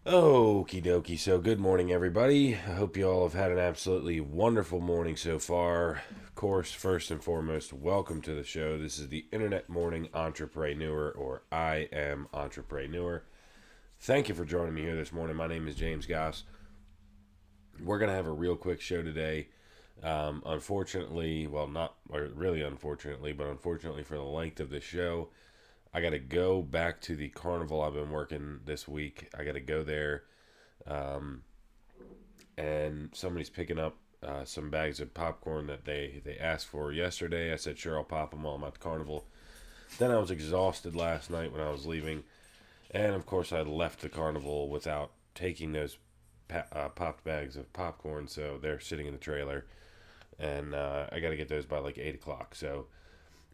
Okie dokie. So, good morning, everybody. I hope you all have had an absolutely wonderful morning so far. Of course, first and foremost, welcome to the show. This is the Internet Morning Entrepreneur, or I Am Entrepreneur. Thank you for joining me here this morning. My name is James Goss. We're going to have a real quick show today. Unfortunately, well, not or really unfortunately, but unfortunately for the length of the show, I got to go back to the carnival I've been working this week. I got to go there, um, and somebody's picking up some bags of popcorn that they asked for yesterday. I said, sure, I'll pop them while I'm at the carnival. Then I was exhausted last night when I was leaving. And of course, I left the carnival without taking those popped bags of popcorn. So they're sitting in the trailer. And I got to get those by like 8 o'clock. So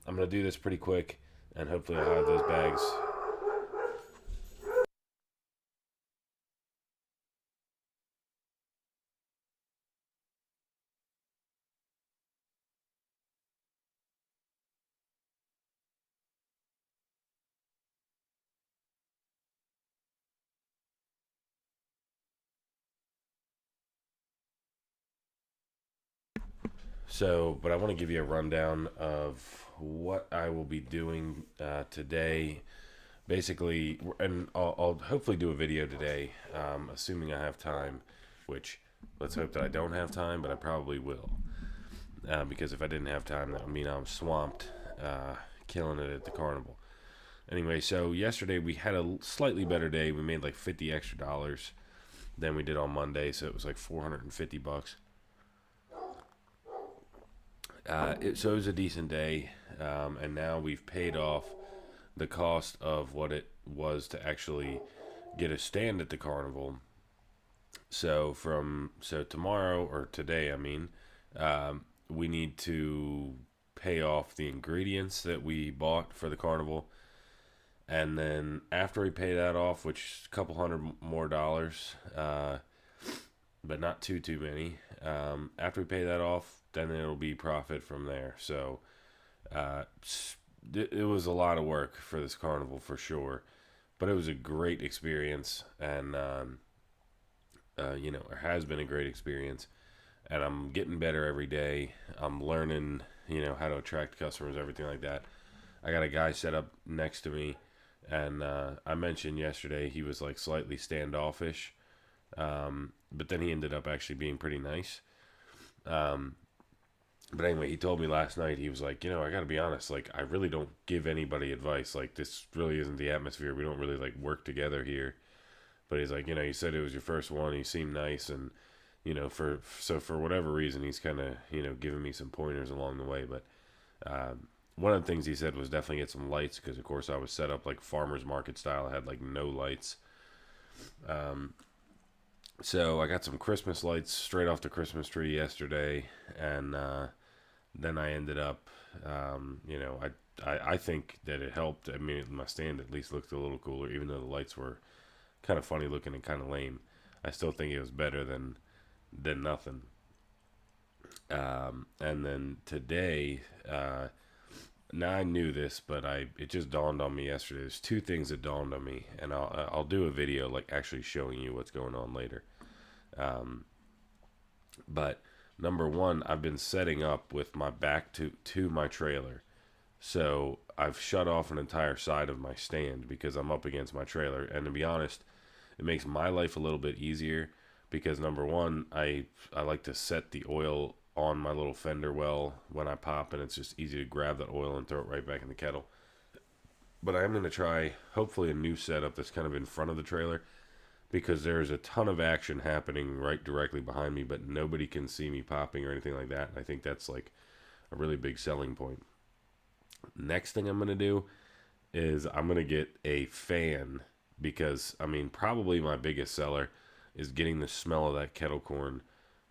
I'm going to do this pretty quick. And hopefully, I'll have those bags. So, but I want to give you a rundown of what I will be doing today. Basically, and I'll hopefully do a video today, assuming I have time, which let's hope that I don't have time, but I probably will. Because if I didn't have time, that would mean I'm swamped, killing it at the carnival. Anyway, so yesterday we had a slightly better day. We made like 50 extra dollars than we did on Monday, so it was like 450 bucks. So it was a decent day, and now we've paid off the cost of what it was to actually get a stand at the carnival. So tomorrow or today, I mean, we need to pay off the ingredients that we bought for the carnival, and then after we pay that off, which is a couple hundred more dollars, but not too many. After we pay that off, then it'll be profit from there. So uh, it was a lot of work for this carnival for sure, but it was a great experience, and it has been a great experience. And I'm getting better every day. I'm learning, how to attract customers, everything like that. I got a guy set up next to me, and I mentioned yesterday he was like slightly standoffish, but then he ended up actually being pretty nice. Um, but anyway, he told me last night, he was like, I got to be honest, like, I really don't give anybody advice. Like, this really isn't the atmosphere. We don't really like work together here. But he's like, you said it was your first one. You seemed nice, and for whatever reason, he's kind of giving me some pointers along the way. But one of the things he said was definitely get some lights, because of course I was set up like farmers market style. I had like no lights. Um, so I got some Christmas lights straight off the Christmas tree yesterday, and then I ended up, I think that it helped. I mean, my stand at least looked a little cooler, even though the lights were kind of funny looking and kind of lame. I still think it was better than nothing. And then today, now I knew this, but it just dawned on me yesterday. There's two things that dawned on me, and I'll do a video like actually showing you what's going on later. Um, but number one, I've been setting up with my back to my trailer, so I've shut off an entire side of my stand because I'm up against my trailer. And to be honest, it makes my life a little bit easier because number one, I like to set the oil on my little fender well when I pop, and it's just easy to grab that oil and throw it right back in the kettle. But I am going to try hopefully a new setup that's kind of in front of the trailer, because there's a ton of action happening right directly behind me, but nobody can see me popping or anything like that. I think that's like a really big selling point. Next thing I'm going to do is I'm going to get a fan, because I mean, probably my biggest seller is getting the smell of that kettle corn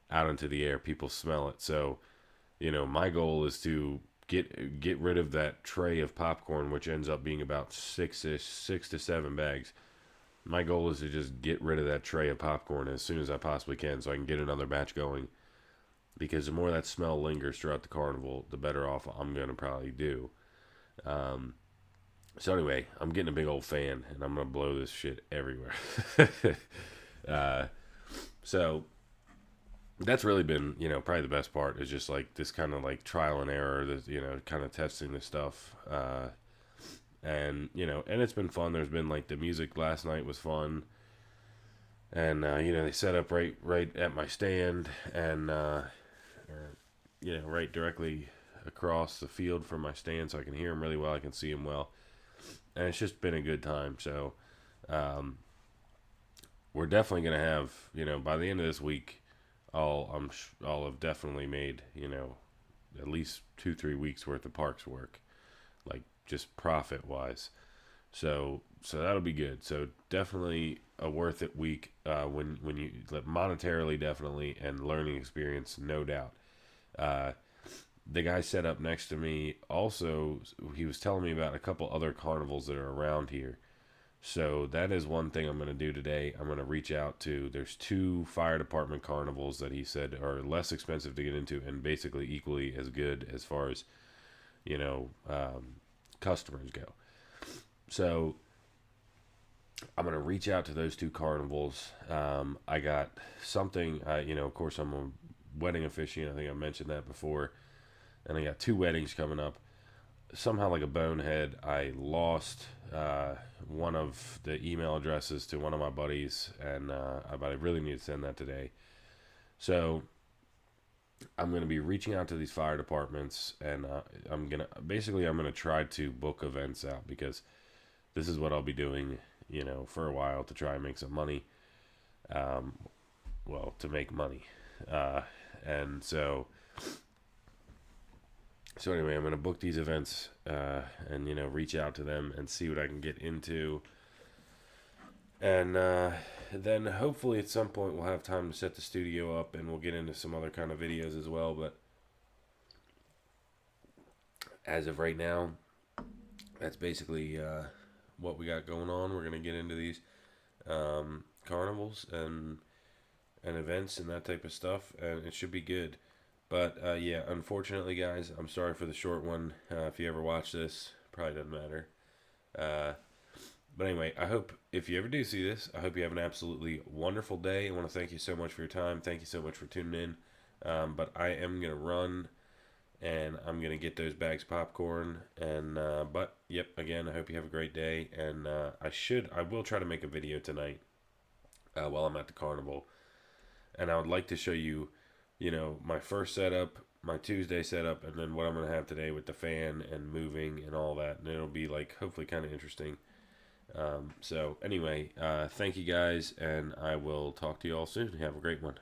out into the air. People smell it. So, my goal is to get rid of that tray of popcorn, which ends up being about 6 to 7 bags. My goal is to just get rid of that tray of popcorn as soon as I possibly can, so I can get another batch going. Because the more that smell lingers throughout the carnival, the better off I'm gonna probably do. Um, So anyway, I'm getting a big old fan, and I'm gonna blow this shit everywhere. uh, so that's really been, probably the best part is just like this kind of like trial and error, that kind of testing this stuff. And and it's been fun. There's been like the music last night was fun, and they set up right at my stand, and right directly across the field from my stand, so I can hear them really well. I can see them well, and it's just been a good time. So um, we're definitely gonna have, by the end of this week, I'll have definitely made, at least 2-3 weeks worth of parks work, like just profit wise. So that'll be good. So definitely a worth it week, when you monetarily, definitely, and learning experience, no doubt. Uh, the guy set up next to me also, he was telling me about a couple other carnivals that are around here. So that is one thing I'm going to do today. I'm going to reach out to, there's 2 fire department carnivals that he said are less expensive to get into and basically equally as good as far as, you know, um, customers go. So I'm going to reach out to those 2 carnivals. I got something, of course, I'm a wedding officiant. I think I mentioned that before. And I got 2 weddings coming up. Somehow, like a bonehead, I lost one of the email addresses to one of my buddies, and I really need to send that today. So I'm going to be reaching out to these fire departments, and I'm gonna try to book events out, because this is what I'll be doing, for a while, to try and make some money. Um, well, to make money, and so anyway, I'm gonna book these events, and reach out to them and see what I can get into, and then hopefully at some point we'll have time to set the studio up, and we'll get into some other kind of videos as well. But as of right now, that's basically what we got going on. We're gonna get into these carnivals and events and that type of stuff, and it should be good. But yeah, unfortunately, guys, I'm sorry for the short one. If you ever watch this, probably doesn't matter. Uh, but anyway, I hope if you ever do see this, I hope you have an absolutely wonderful day. I want to thank you so much for your time. Thank you so much for tuning in. But I am going to run, and I'm going to get those bags of popcorn. And but yep, again, I hope you have a great day. And I will try to make a video tonight while I'm at the carnival. And I would like to show you, my first setup, my Tuesday setup, and then what I'm going to have today with the fan and moving and all that. And it'll be like hopefully kind of interesting. So anyway, thank you guys, and I will talk to you all soon. Have a great one.